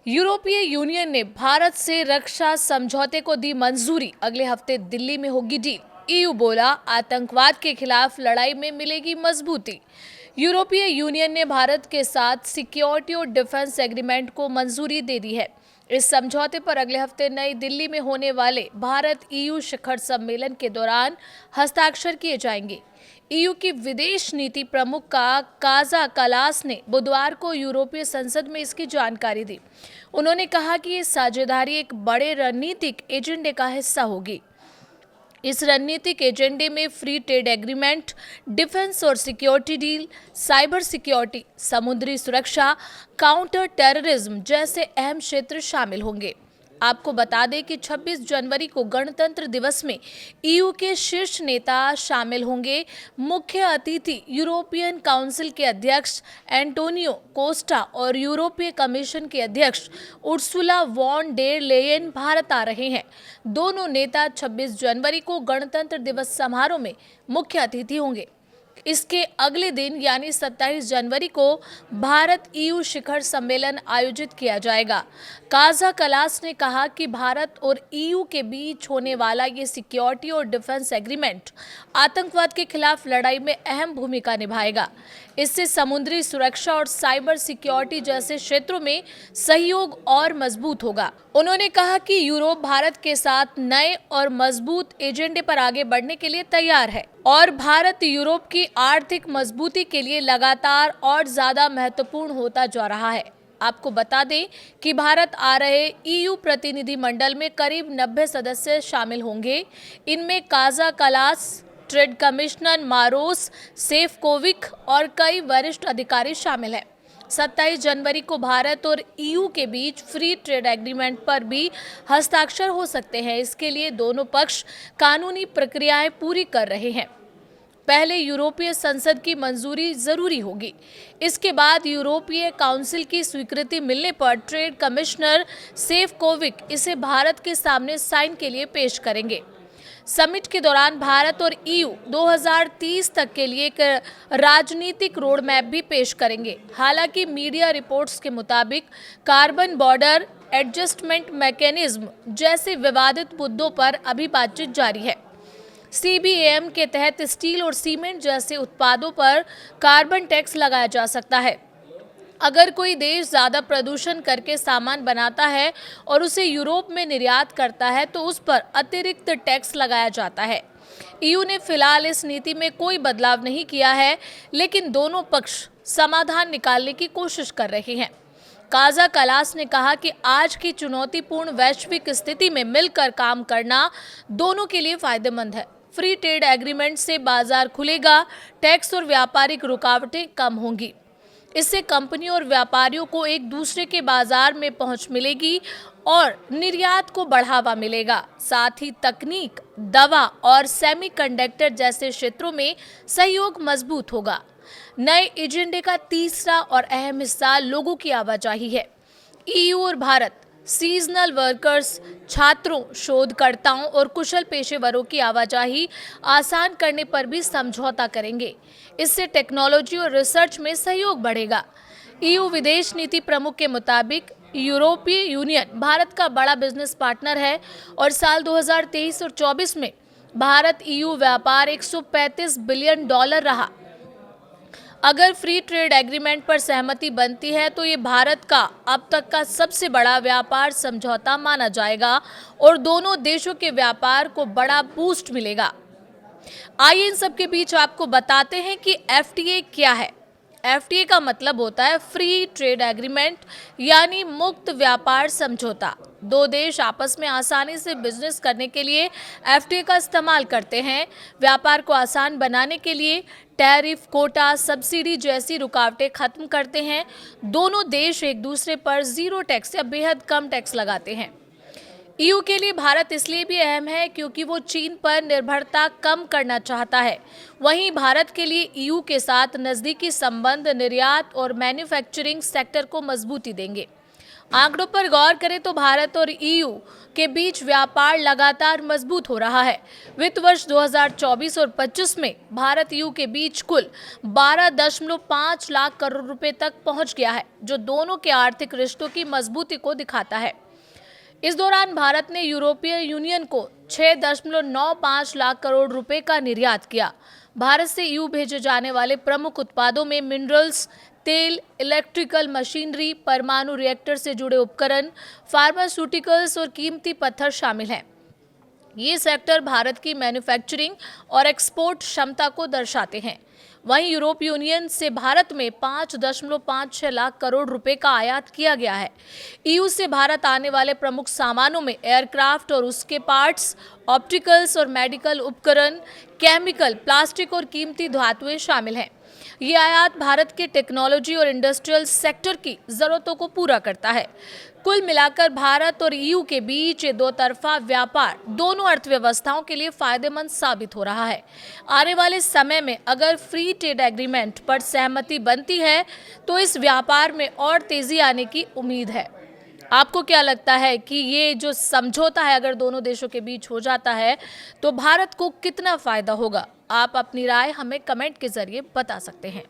यूरोपीय यूनियन ने भारत से रक्षा समझौते को दी मंजूरी। अगले हफ्ते दिल्ली में होगी डील। ईयू बोला, आतंकवाद के खिलाफ लड़ाई में मिलेगी मजबूती। यूरोपीय यूनियन ने भारत के साथ सिक्योरिटी और डिफेंस एग्रीमेंट को मंजूरी दे दी है। इस समझौते पर अगले हफ्ते नई दिल्ली में होने वाले भारत ईयू शिखर सम्मेलन के दौरान हस्ताक्षर किए जाएंगे। ईयू की विदेश नीति प्रमुख काजा कलास ने बुधवार को यूरोपीय संसद में इसकी जानकारी दी। उन्होंने कहा कि ये साझेदारी एक बड़े रणनीतिक एजेंडे का हिस्सा होगी। इस रणनीतिक एजेंडे में फ्री ट्रेड एग्रीमेंट, डिफेंस और सिक्योरिटी डील, साइबर सिक्योरिटी, समुद्री सुरक्षा, काउंटर टेररिज्म जैसे अहम क्षेत्र शामिल होंगे। आपको बता दें कि 26 जनवरी को गणतंत्र दिवस में ईयू के शीर्ष नेता शामिल होंगे। मुख्य अतिथि यूरोपियन काउंसिल के अध्यक्ष एंटोनियो कोस्टा और यूरोपीय कमीशन के अध्यक्ष Ursula von der Leyen Bharat आ रहे हैं। दोनों नेता 26 जनवरी को गणतंत्र दिवस समारोह में मुख्य अतिथि होंगे। इसके अगले दिन यानी 27 जनवरी को भारत ईयू शिखर सम्मेलन आयोजित किया जाएगा। काजा कलास ने कहा कि भारत और ईयू के बीच होने वाला ये सिक्योरिटी और डिफेंस एग्रीमेंट आतंकवाद के खिलाफ लड़ाई में अहम भूमिका निभाएगा। इससे समुद्री सुरक्षा और साइबर सिक्योरिटी जैसे क्षेत्रों में सहयोग और मजबूत होगा। उन्होंने कहा कि यूरोप भारत के साथ नए और मजबूत एजेंडे पर आगे बढ़ने के लिए तैयार है और भारत यूरोप की आर्थिक मजबूती के लिए लगातार और ज्यादा महत्वपूर्ण होता जा रहा है। आपको बता दें कि भारत आ रहे ईयू प्रतिनिधि मंडल में करीब 90 सदस्य शामिल होंगे। इनमें काजा कलास, ट्रेड कमिश्नर मारोस सेफकोविक और कई वरिष्ठ अधिकारी शामिल हैं। 27 जनवरी को भारत और ईयू के बीच फ्री ट्रेड एग्रीमेंट पर भी हस्ताक्षर हो सकते हैं। इसके लिए दोनों पक्ष कानूनी प्रक्रियाएं पूरी कर रहे हैं। पहले यूरोपीय संसद की मंजूरी जरूरी होगी। इसके बाद यूरोपीय काउंसिल की स्वीकृति मिलने पर ट्रेड कमिश्नर सेफकोविक इसे भारत के सामने साइन के लिए पेश करेंगे। समिट के दौरान भारत और ईयू 2030 तक के लिए एक राजनीतिक रोड मैप भी पेश करेंगे। हालांकि मीडिया रिपोर्ट्स के मुताबिक कार्बन बॉर्डर एडजस्टमेंट मैकेनिज्म जैसे विवादित मुद्दों पर अभी बातचीत जारी है। सीबीएम के तहत स्टील और सीमेंट जैसे उत्पादों पर कार्बन टैक्स लगाया जा सकता है। अगर कोई देश ज्यादा प्रदूषण करके सामान बनाता है और उसे यूरोप में निर्यात करता है तो उस पर अतिरिक्त टैक्स लगाया जाता है। ईयू ने फिलहाल इस नीति में कोई बदलाव नहीं किया है, लेकिन दोनों पक्ष समाधान निकालने की कोशिश कर रहे हैं। काजा कलास ने कहा कि आज की चुनौतीपूर्ण वैश्विक स्थिति में मिलकर काम करना दोनों के लिए फायदेमंद है। फ्री ट्रेड एग्रीमेंट से बाजार खुलेगा, टैक्स और व्यापारिक रुकावटें कम होंगी। इससे कंपनियों और व्यापारियों को एक दूसरे के बाजार में पहुंच मिलेगी और निर्यात को बढ़ावा मिलेगा। साथ ही तकनीक, दवा और सेमीकंडक्टर जैसे क्षेत्रों में सहयोग मजबूत होगा। नए एजेंडे का तीसरा और अहम हिस्सा लोगों की आवाजाही है। ईयू और भारत सीजनल वर्कर्स, छात्रों, शोधकर्ताओं और कुशल पेशेवरों की आवाजाही आसान करने पर भी समझौता करेंगे। इससे टेक्नोलॉजी और रिसर्च में सहयोग बढ़ेगा। ईयू विदेश नीति प्रमुख के मुताबिक यूरोपीय यूनियन भारत का बड़ा बिजनेस पार्टनर है और साल 2023 और 24 में भारत ईयू व्यापार $135 बिलियन रहा। अगर फ्री ट्रेड एग्रीमेंट पर सहमति बनती है तो ये भारत का अब तक का सबसे बड़ा व्यापार समझौता माना जाएगा और दोनों देशों के व्यापार को बड़ा बूस्ट मिलेगा। आइए इन सब के बीच आपको बताते हैं कि एफटीए क्या है। एफटीए का मतलब होता है फ्री ट्रेड एग्रीमेंट, यानी मुक्त व्यापार समझौता। दो देश आपस में आसानी से बिजनेस करने के लिए एफटीए का इस्तेमाल करते हैं। व्यापार को आसान बनाने के लिए टैरिफ, कोटा, सब्सिडी जैसी रुकावटें खत्म करते हैं। दोनों देश एक दूसरे पर जीरो टैक्स या बेहद कम टैक्स लगाते हैं। ईयू के लिए भारत इसलिए भी अहम है क्योंकि वो चीन पर निर्भरता कम करना चाहता है। वहीं भारत के लिए ईयू के साथ नज़दीकी संबंध निर्यात और मैन्युफैक्चरिंग सेक्टर को मजबूती देंगे। आंकड़ों पर गौर करें तो भारत और ईयू के बीच व्यापार लगातार मजबूत हो रहा है। वित्त वर्ष 2024 और 25 में भारत ईयू के बीच कुल 12.5 लाख करोड़ रुपए तक पहुंच गया है, जो दोनों के आर्थिक रिश्तों की मजबूती को दिखाता है। इस दौरान भारत ने यूरोपीय यूनियन को 6.95 लाख करोड़ रुपए का निर्यात किया। भारत से ईयू भेजे जाने वाले प्रमुख उत्पादों में मिनरल्स, तेल, इलेक्ट्रिकल मशीनरी, परमाणु रिएक्टर से जुड़े उपकरण, फार्मास्यूटिकल्स और कीमती पत्थर शामिल हैं। ये सेक्टर भारत की मैन्युफैक्चरिंग और एक्सपोर्ट क्षमता को दर्शाते हैं। वहीं यूरोपीय यूनियन से भारत में 5.56 लाख करोड़ रुपए का आयात किया गया है। ईयू से भारत आने वाले प्रमुख सामानों में एयरक्राफ्ट और उसके पार्ट्स, ऑप्टिकल्स और मेडिकल उपकरण, केमिकल, प्लास्टिक और कीमती धातुएं शामिल हैं। ये आयात भारत के टेक्नोलॉजी और इंडस्ट्रियल सेक्टर की जरूरतों को पूरा करता है। कुल मिलाकर भारत और ईयू के बीच ये दो तरफा व्यापार दोनों अर्थव्यवस्थाओं के लिए फायदेमंद साबित हो रहा है। आने वाले समय में अगर फ्री ट्रेड एग्रीमेंट पर सहमति बनती है तो इस व्यापार में और तेजी आने की उम्मीद है। आपको क्या लगता है कि ये जो समझौता है अगर दोनों देशों के बीच हो जाता है तो भारत को कितना फायदा होगा? आप अपनी राय हमें कमेंट के जरिए बता सकते हैं।